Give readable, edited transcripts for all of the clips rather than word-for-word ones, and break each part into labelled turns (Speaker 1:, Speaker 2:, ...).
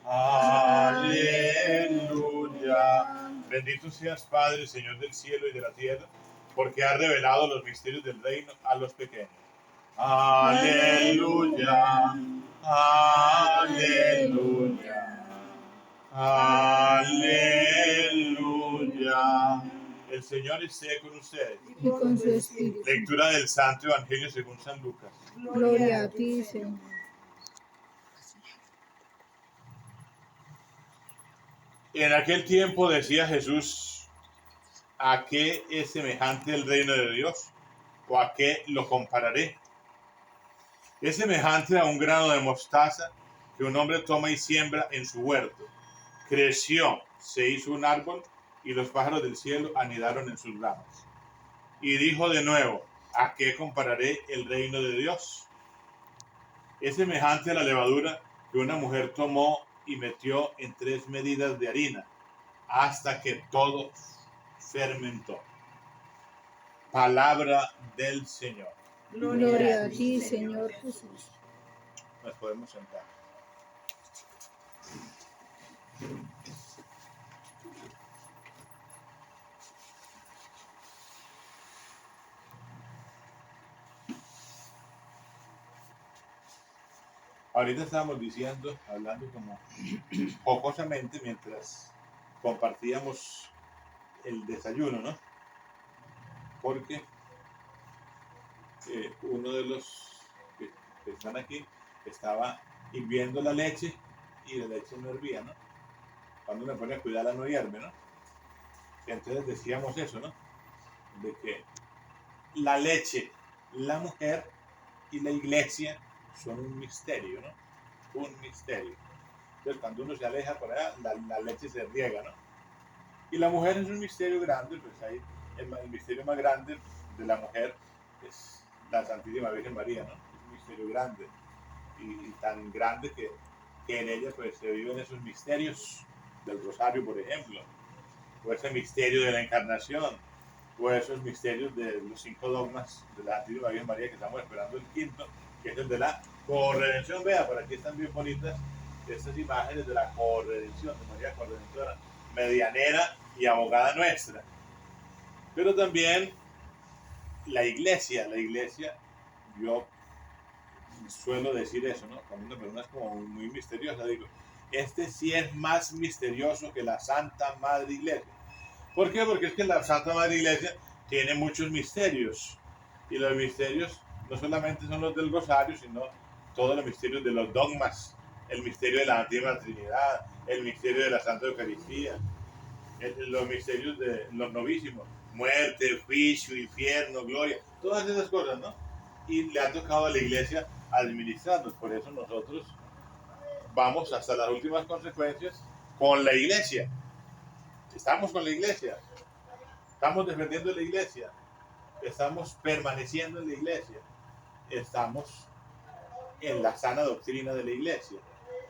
Speaker 1: Aleluya. Bendito seas, Padre, Señor del cielo y de la tierra, porque has revelado los misterios del reino a los pequeños. Aleluya. Aleluya. Aleluya. El Señor esté con ustedes.
Speaker 2: Y con su espíritu.
Speaker 1: Lectura del Santo Evangelio según San Lucas.
Speaker 2: Gloria a ti, Señor.
Speaker 1: En aquel tiempo decía Jesús: ¿a qué es semejante el reino de Dios? ¿O a qué lo compararé? Es semejante a un grano de mostaza que un hombre toma y siembra en su huerto. Creció, se hizo un árbol, y los pájaros del cielo anidaron en sus ramas. Y dijo de nuevo: ¿a qué compararé el reino de Dios? Es semejante a la levadura que una mujer tomó y metió en 3 medidas de harina, hasta que todo fermentó. Palabra del Señor.
Speaker 2: Gloria a ti, Señor Jesús.
Speaker 1: Nos podemos sentar. Ahorita estábamos hablando como jocosamente mientras compartíamos el desayuno, ¿no? Porque uno de los que están aquí estaba hirviendo la leche y la leche no hervía, ¿no? Cuando me pone a cuidarla no hierve, ¿no? Y entonces decíamos eso, ¿no? De que la leche, la mujer y la iglesia son un misterio, ¿no? Un misterio. Entonces, cuando uno se aleja por allá, la leche se riega, ¿no? Y la mujer es un misterio grande, pues ahí el misterio más grande de la mujer es la Santísima Virgen María, ¿no? Es un misterio grande y tan grande que en ella pues se viven esos misterios del Rosario, por ejemplo, o ese misterio de la Encarnación, o esos misterios de los 5 dogmas de la Santísima Virgen María, que estamos esperando el quinto, que es el de la corredención. Vea, por aquí están bien bonitas estas imágenes de la corredención, de María Corredentora, medianera y abogada nuestra. Pero también la iglesia, yo suelo decir eso, ¿no? Cuando una persona es como muy misteriosa, digo, este sí es más misterioso que la Santa Madre Iglesia. ¿Por qué? Porque es que la Santa Madre Iglesia tiene muchos misterios. Y los misterios no solamente son los del Rosario, sino todos los misterios de los dogmas, el misterio de la Santísima Trinidad, el misterio de la Santa Eucaristía, los misterios de los novísimos, muerte, juicio, infierno, gloria, todas esas cosas, ¿no? Y le ha tocado a la iglesia administrarlos. Por eso nosotros vamos hasta las últimas consecuencias con la iglesia. Estamos con la iglesia, estamos defendiendo la iglesia, estamos permaneciendo en la iglesia, estamos en la sana doctrina de la iglesia.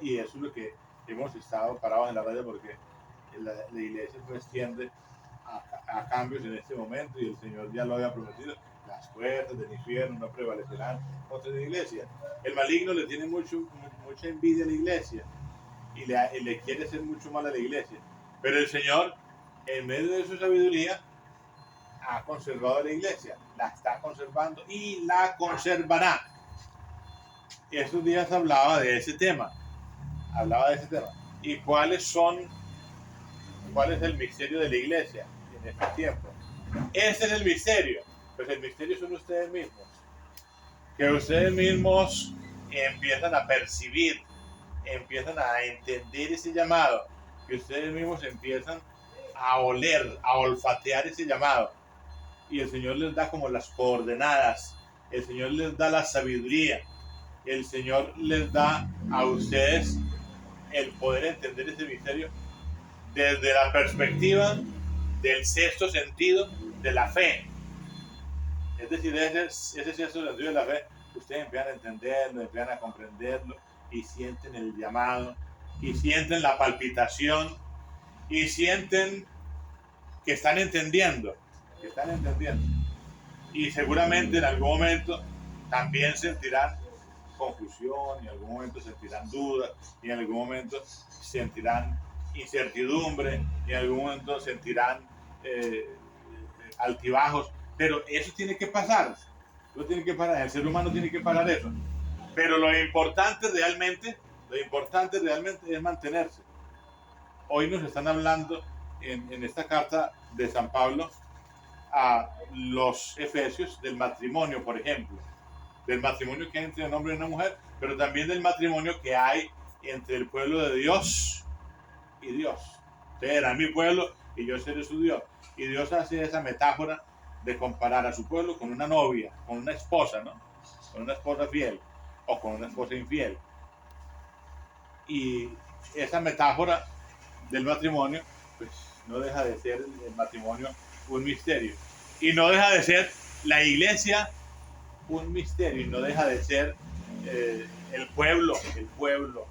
Speaker 1: Y eso es lo que hemos estado parados en la radio, porque la iglesia pues tiende a cambios en este momento, y el Señor ya lo había prometido: las puertas del infierno no prevalecerán contra la iglesia. El maligno le tiene mucha envidia a la iglesia y le quiere hacer mucho mal a la iglesia, pero el Señor, en medio de su sabiduría, ha conservado a la iglesia, la está conservando y la conservará. Y estos días hablaba de ese tema. ¿Y cuál es el misterio de la iglesia en este tiempo? Este es el misterio. Pues el misterio son ustedes mismos. Que ustedes mismos empiezan a percibir, empiezan a entender ese llamado. Que ustedes mismos empiezan a oler, a olfatear ese llamado. Y el Señor les da como las coordenadas. El Señor les da la sabiduría. El Señor les da a ustedes el poder entender ese misterio desde la perspectiva del sexto sentido de la fe. Es decir, ese sexto sentido de la fe, ustedes empiezan a entenderlo, empiezan a comprenderlo, y sienten el llamado, y sienten la palpitación, y sienten que están entendiendo, Y seguramente en algún momento también sentirán confusión, y en algún momento sentirán dudas, y en algún momento sentirán incertidumbre, y en algún momento sentirán altibajos, pero eso tiene que pasar, eso tiene que parar, el ser humano tiene que parar eso. Pero lo importante realmente es mantenerse. Hoy nos están hablando en esta carta de San Pablo a los efesios del matrimonio, por ejemplo, del matrimonio que hay entre un hombre y una mujer, pero también del matrimonio que hay entre el pueblo de Dios y Dios. Ustedes serán mi pueblo y yo seré su Dios. Y Dios hace esa metáfora de comparar a su pueblo con una novia, con una esposa, ¿no? Con una esposa fiel o con una esposa infiel. Y esa metáfora del matrimonio, pues no deja de ser el matrimonio un misterio. Y no deja de ser la iglesia un misterio. Y no deja de ser el pueblo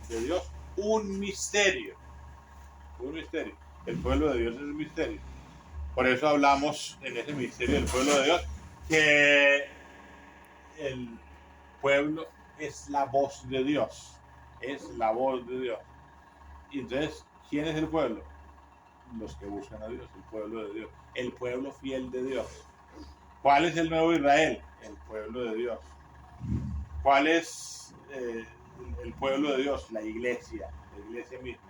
Speaker 1: de Dios un misterio. Un misterio. El pueblo de Dios es un misterio. Por eso hablamos en ese misterio del pueblo de Dios, que el pueblo es la voz de Dios. Es la voz de Dios. Y entonces, ¿quién es el pueblo? Los que buscan a Dios, el pueblo de Dios, el pueblo fiel de Dios. ¿Cuál es el nuevo Israel? El pueblo de Dios. ¿Cuál es el pueblo de Dios? La iglesia misma.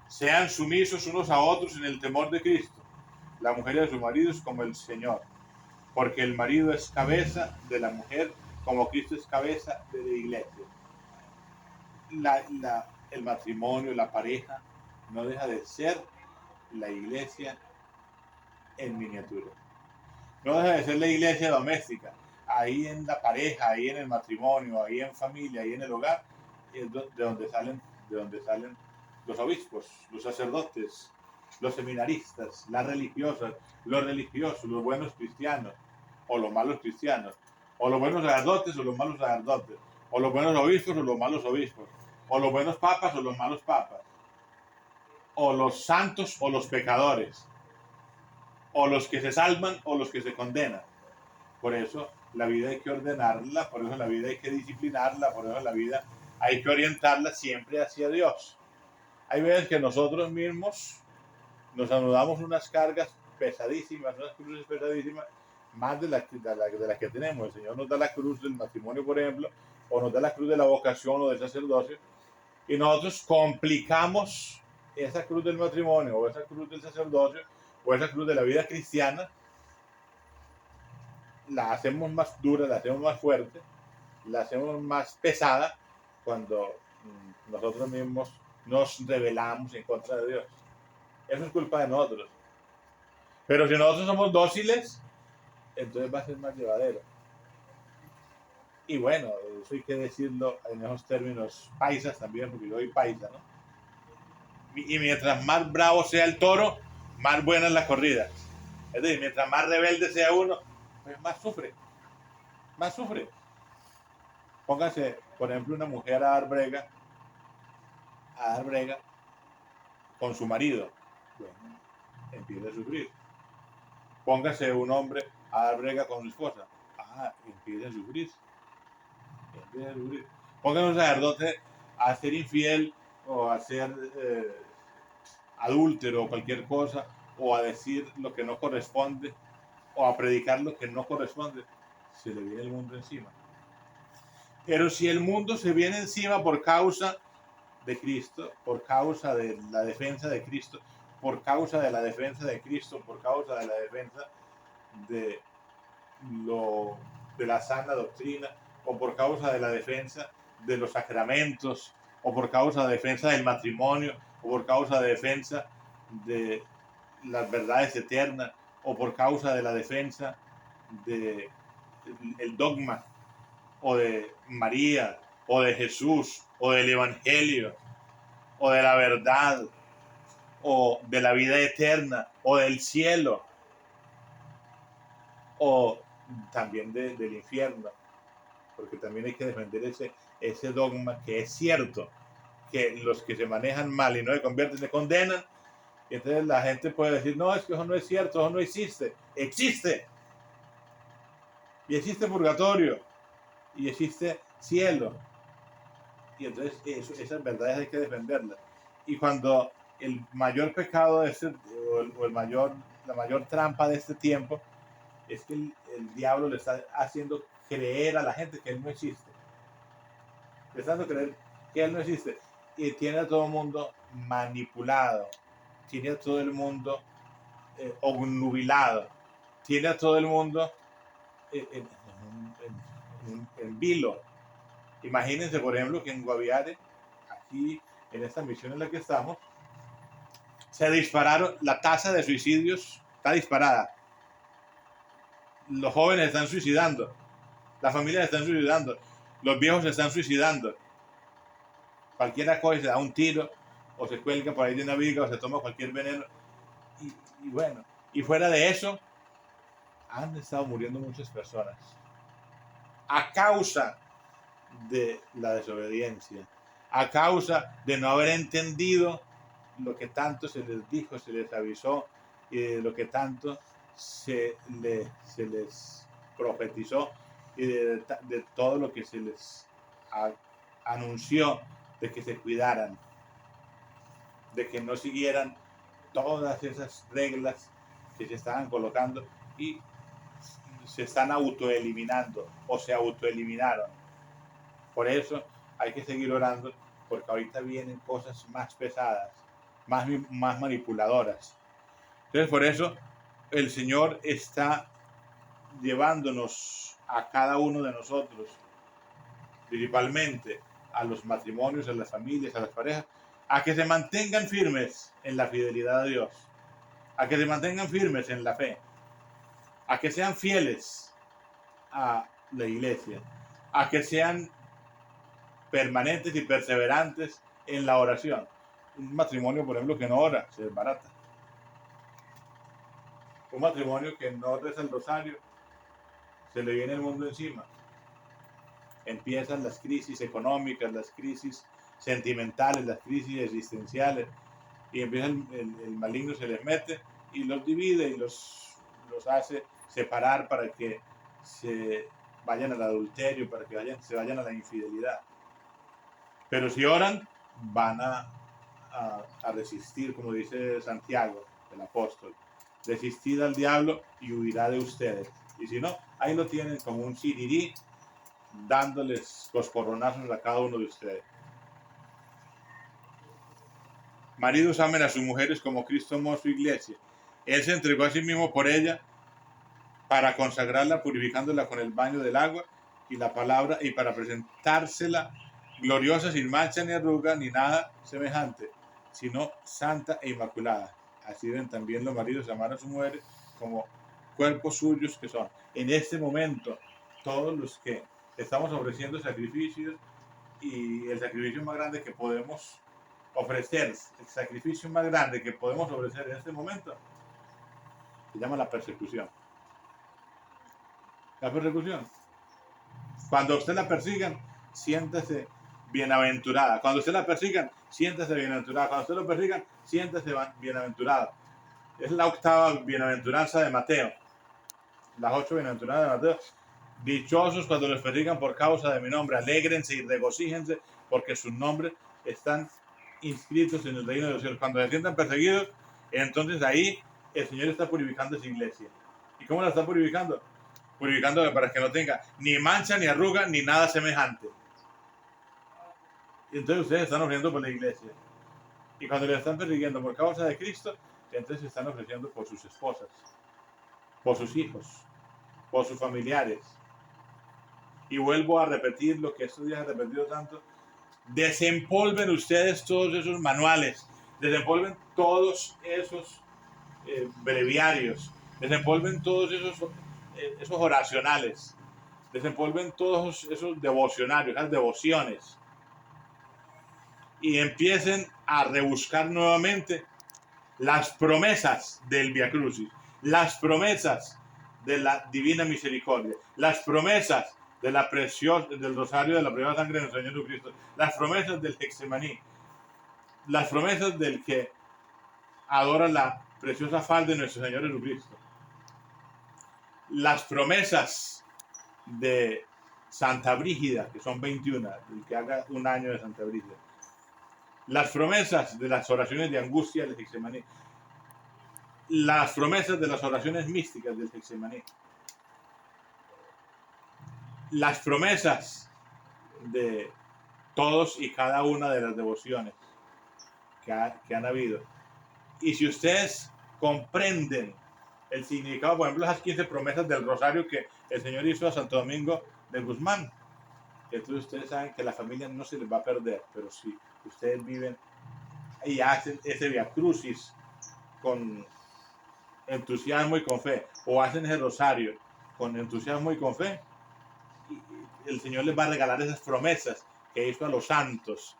Speaker 1: Sean sumisos unos a otros en el temor de Cristo. La mujer de sus maridos como el Señor. Porque el marido es cabeza de la mujer, como Cristo es cabeza de la iglesia. El matrimonio, la pareja, no deja de ser la iglesia en miniatura. No deja de ser la iglesia doméstica. Ahí en la pareja, ahí en el matrimonio, ahí en familia, ahí en el hogar, es de donde salen los obispos, los sacerdotes, los seminaristas, las religiosas, los religiosos, los buenos cristianos o los malos cristianos, o los buenos sacerdotes o los malos sacerdotes, o los buenos obispos o los malos obispos, o los buenos papas o los malos papas, o los santos o los pecadores, o los que se salvan o los que se condenan. Por eso la vida hay que ordenarla, por eso la vida hay que disciplinarla, por eso la vida hay que orientarla siempre hacia Dios. Hay veces que nosotros mismos nos anudamos unas cargas pesadísimas, unas cruces pesadísimas, más de las que tenemos. El Señor nos da la cruz del matrimonio, por ejemplo, o nos da la cruz de la vocación o del sacerdocio, y nosotros complicamos esa cruz del matrimonio, o esa cruz del sacerdocio, o esa cruz de la vida cristiana, la hacemos más dura, la hacemos más fuerte, la hacemos más pesada cuando nosotros mismos nos rebelamos en contra de Dios. Eso es culpa de nosotros. Pero si nosotros somos dóciles, entonces va a ser más llevadero. Y bueno, eso hay que decirlo en esos términos paisas también, porque yo soy paisa, ¿no? Y mientras más bravo sea el toro, más buena es la corrida. Es decir, mientras más rebelde sea uno, pues más sufre. Más sufre. Póngase, por ejemplo, una mujer a dar brega con su marido. Bueno, empieza a sufrir. Póngase un hombre a dar brega con su esposa. Empieza a sufrir. Póngase un sacerdote a ser infiel o a ser adúltero o cualquier cosa, o a decir lo que no corresponde, o a predicar lo que no corresponde, se le viene el mundo encima. Pero si el mundo se viene encima por causa de Cristo, por causa de la defensa de Cristo, por causa de la defensa de Cristo, por causa de la defensa de la sana doctrina, o por causa de la defensa de los sacramentos, o por causa de la defensa del matrimonio, o por causa de la defensa de las verdades eternas, o por causa de la defensa del dogma, o de María, o de Jesús, o del Evangelio, o de la verdad, o de la vida eterna, o del cielo, o también del infierno, porque también hay que defender ese dogma que es cierto, que los que se manejan mal y no se convierten se condenan, y entonces la gente puede decir, no, es que eso no es cierto, eso no existe. Existe. Y existe purgatorio, y existe cielo. Y entonces esas verdades hay que defenderlas. Y cuando el mayor pecado de la mayor trampa de este tiempo es que el diablo le está haciendo creer a la gente que él no existe. Le está haciendo creer que él no existe. Y tiene a todo el mundo manipulado. Tiene a todo el mundo obnubilado. Tiene a todo el mundo en vilo. Imagínense, por ejemplo, que en Guaviare, aquí en esta misión en la que estamos, se dispararon, la tasa de suicidios está disparada. Los jóvenes están suicidando, las familias están suicidando, los viejos se están suicidando. Cualquiera coge, se da un tiro, o se cuelga por ahí de una viga, o se toma cualquier veneno. Y bueno, y fuera de eso, han estado muriendo muchas personas a causa de la desobediencia, a causa de no haber entendido lo que tanto se les dijo, se les avisó, y de lo que tanto se les profetizó, y de todo lo que se les anunció, de que se cuidaran, de que no siguieran todas esas reglas que se estaban colocando y se están autoeliminando o se autoeliminaron. Por eso hay que seguir orando, porque ahorita vienen cosas más pesadas, más manipuladoras. Entonces, por eso el Señor está llevándonos a cada uno de nosotros, principalmente a los matrimonios, a las familias, a las parejas, a que se mantengan firmes en la fidelidad a Dios, a que se mantengan firmes en la fe, a que sean fieles a la iglesia, a que sean permanentes y perseverantes en la oración. Un matrimonio, por ejemplo, que no ora, se desbarata. Un matrimonio que no reza el rosario, se le viene el mundo encima. Empiezan las crisis económicas, las crisis sentimentales, las crisis existenciales, y empieza el maligno, se les mete y los divide y los hace separar para que se vayan al adulterio, para que se vayan a la infidelidad. Pero si oran, van a resistir, como dice Santiago, el apóstol. Resistid al diablo y huirá de ustedes. Y si no, ahí lo tienen como un sirirí, dándoles los coronazos a cada uno de ustedes. Maridos, amen a sus mujeres como Cristo amó a su iglesia. Él se entregó a sí mismo por ella para consagrarla, purificándola con el baño del agua y la palabra, y para presentársela gloriosa, sin mancha ni arruga ni nada semejante, sino santa e inmaculada. Así deben también los maridos amar a sus mujeres como cuerpos suyos que son. En este momento, todos los que estamos ofreciendo sacrificios, y el sacrificio más grande que podemos ofrecer, el sacrificio más grande que podemos ofrecer en este momento, se llama la persecución. La persecución. Cuando usted la persigan, siéntese bienaventurada. Cuando usted la persigan, siéntese bienaventurada. Cuando usted lo persigan, siéntese bienaventurada. Es la octava bienaventuranza de Mateo. Las 8 bienaventuranzas de Mateo. Dichosos cuando los persigan por causa de mi nombre. Alégrense y regocíjense porque sus nombres están inscritos en el reino de los cielos. Cuando se sientan perseguidos, entonces ahí el Señor está purificando esa iglesia. ¿Y cómo la está purificando? Purificándola para que no tenga ni mancha, ni arruga, ni nada semejante. Y entonces ustedes están ofreciendo por la iglesia. Y cuando le están persiguiendo por causa de Cristo, entonces se están ofreciendo por sus esposas, por sus hijos, por sus familiares. Y vuelvo a repetir lo que estos días he repetido tanto: desempolven ustedes todos esos manuales, desempolven todos esos breviarios, desempolven todos esos oracionales, desempolven todos esos devocionarios, esas devociones, y empiecen a rebuscar nuevamente las promesas del Via Crucis, las promesas de la divina misericordia, las promesas de del rosario de la preciosa sangre de nuestro Señor Jesucristo, las promesas del Getsemaní, las promesas del que adora la preciosa faz de nuestro Señor Jesucristo, las promesas de Santa Brígida, que son 21, el que haga un año de Santa Brígida. Las promesas de las oraciones de angustia del Getsemaní. Las promesas de las oraciones místicas del Getsemaní. Las promesas de todos y cada una de las devociones que han habido. Y si ustedes comprenden el significado, por ejemplo, esas 15 promesas del rosario que el Señor hizo a Santo Domingo de Guzmán, entonces ustedes saben que la familia no se les va a perder, pero si ustedes viven y hacen ese Via Crucis con entusiasmo y con fe, o hacen ese rosario con entusiasmo y con fe, el Señor les va a regalar esas promesas que hizo a los santos,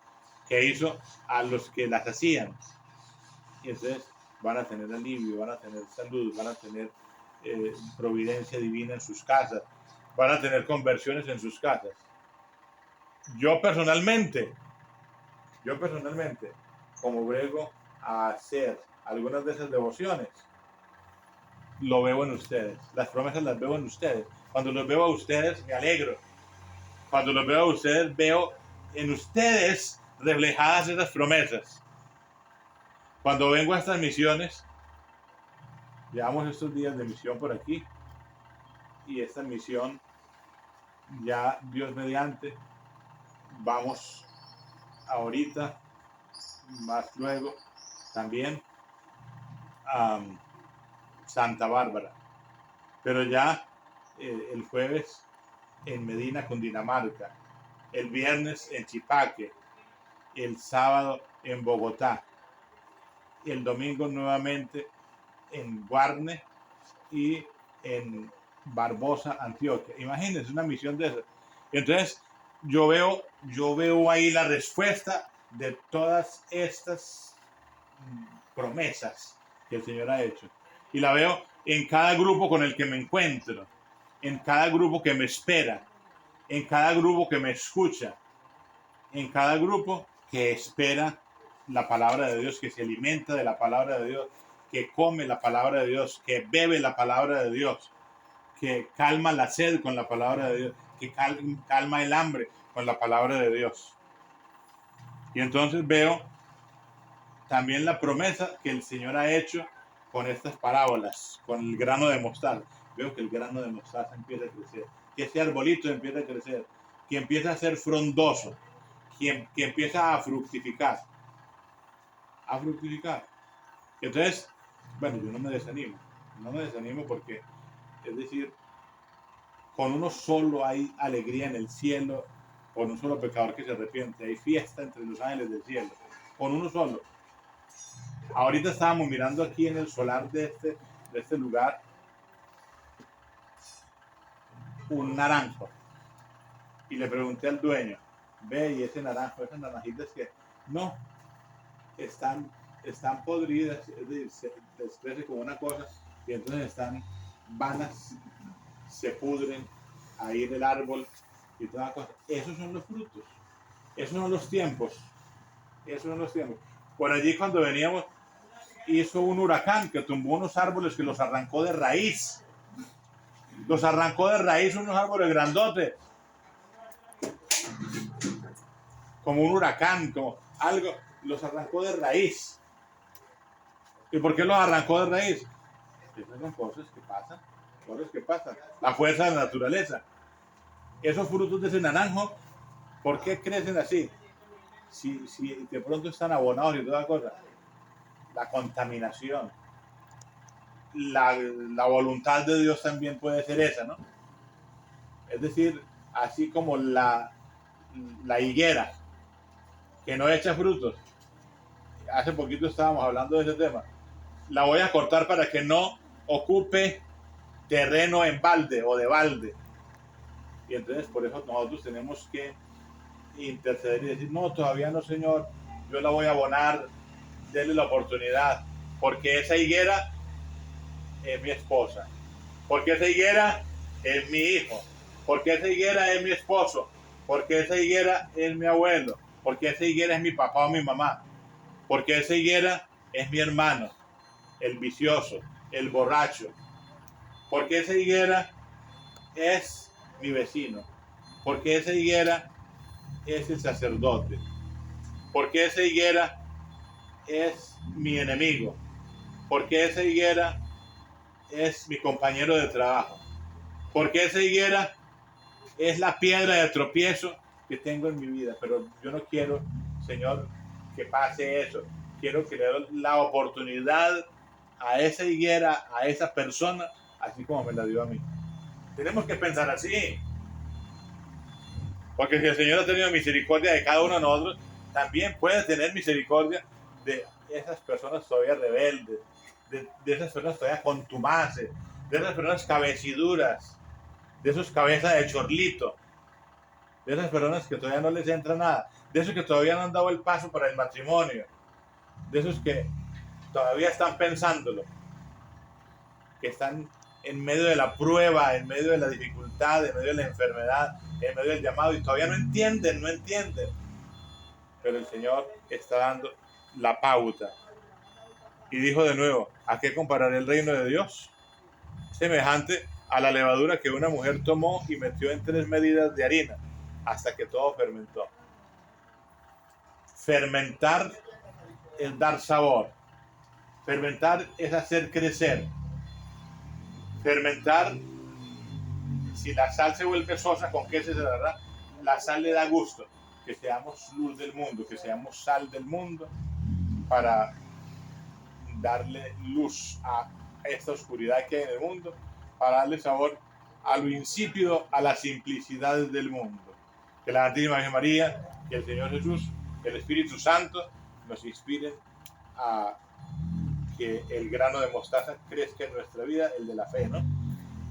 Speaker 1: que hizo a los que las hacían. Y entonces van a tener alivio, van a tener salud, van a tener providencia divina en sus casas, van a tener conversiones en sus casas. Yo personalmente, como brego a hacer algunas de esas devociones, lo veo en ustedes. Las promesas las veo en ustedes. Cuando los veo a ustedes, me alegro. Cuando los veo a ustedes, veo en ustedes reflejadas esas promesas. Cuando vengo a estas misiones, llevamos estos días de misión por aquí, y esta misión, ya Dios mediante, vamos ahorita, más luego, también a Santa Bárbara. Pero ya el jueves en Medina, Cundinamarca, el viernes en Chipaque, el sábado en Bogotá, el domingo nuevamente en Guarne y en Barbosa, Antioquia. Imagínense una misión de esas. Entonces, yo veo ahí la respuesta de todas estas promesas que el Señor ha hecho. Y la veo en cada grupo con el que me encuentro, en cada grupo que me espera, en cada grupo que me escucha, en cada grupo que espera la palabra de Dios, que se alimenta de la palabra de Dios, que come la palabra de Dios, que bebe la palabra de Dios, que calma la sed con la palabra de Dios, que calma el hambre con la palabra de Dios. Y entonces veo también la promesa que el Señor ha hecho con estas parábolas, con el grano de mostaza. Veo que el grano de mostaza empieza a crecer, que ese arbolito empieza a crecer, que empieza a ser frondoso, que empieza a fructificar. Entonces, bueno, yo no me desanimo porque, es decir, con uno solo hay alegría en el cielo, con un solo pecador que se arrepiente, hay fiesta entre los ángeles del cielo, con uno solo. Ahorita estábamos mirando aquí en el solar de este lugar un naranjo, y le pregunté al dueño, ve, y ese naranjo, esas naranjitas que no, están podridas, es decir, se desprende como una cosa, y entonces están vanas, se pudren ahí del árbol y toda cosa. Esos son los frutos, esos son los tiempos. Por allí, cuando veníamos, hizo un huracán que tumbó unos árboles, que los arrancó de raíz. Unos árboles grandotes, como un huracán, como algo, los arrancó de raíz. ¿Y por qué los arrancó de raíz? Esas son cosas que pasan. La fuerza de la naturaleza. Esos frutos de ese naranjo, ¿por qué crecen así? Si de pronto están abonados y toda cosa. La contaminación. La voluntad de Dios también puede ser esa, ¿no? Es decir, así como la higuera, que no echa frutos. Hace poquito estábamos hablando de ese tema. La voy a cortar para que no ocupe terreno en balde o de balde. Y entonces por eso nosotros tenemos que interceder y decir, no, todavía no, Señor, yo la voy a abonar, denle la oportunidad, porque esa higuera es mi esposa, porque esa higuera es mi hijo, porque esa higuera es mi esposo, porque esa higuera es mi abuelo, porque esa higuera es mi papá o mi mamá, porque esa higuera es mi hermano, el vicioso, el borracho, porque esa higuera es mi vecino, Porque esa higuera es el sacerdote. Porque esa higuera es mi enemigo. Porque esa higuera es mi compañero de trabajo. Porque esa higuera es la piedra de tropiezo que tengo en mi vida. Pero yo no quiero, Señor, que pase eso. Quiero que le dé la oportunidad a esa higuera, a esa persona, así como me la dio a mí. Tenemos que pensar así. Porque si el Señor ha tenido misericordia de cada uno de nosotros, también puede tener misericordia de esas personas todavía rebeldes, de esas personas todavía contumaces, de esas personas cabeciduras, de esos cabezas de chorlito, de esas personas que todavía no les entra nada, de esos que todavía no han dado el paso para el matrimonio, de esos que todavía están pensándolo, que están en medio de la prueba, en medio de la dificultad, en medio de la enfermedad, en medio del llamado, y todavía no entienden. Pero el Señor está dando la pauta. Y dijo de nuevo, ¿a qué compararé el reino de Dios? Semejante a la levadura que una mujer tomó y metió en 3 medidas de harina, hasta que todo fermentó. Fermentar es dar sabor. Fermentar es hacer crecer. Fermentar, si la sal se vuelve sosa, ¿con qué se dará? La sal le da gusto. Que seamos luz del mundo, que seamos sal del mundo, para darle luz a esta oscuridad que hay en el mundo, para darle sabor a lo insípido, a las simplicidades del mundo. Que la Santísima Virgen María, que el Señor Jesús, que el Espíritu Santo nos inspiren a que el grano de mostaza crezca en nuestra vida, el de la fe, ¿no?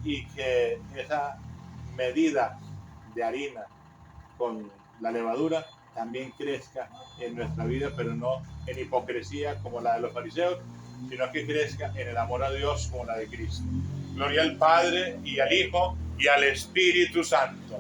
Speaker 1: Y que esa medida de harina con la levadura también crezca en nuestra vida, pero no en hipocresía como la de los fariseos, sino que crezca en el amor a Dios como la de Cristo. Gloria al Padre, y al Hijo, y al Espíritu Santo.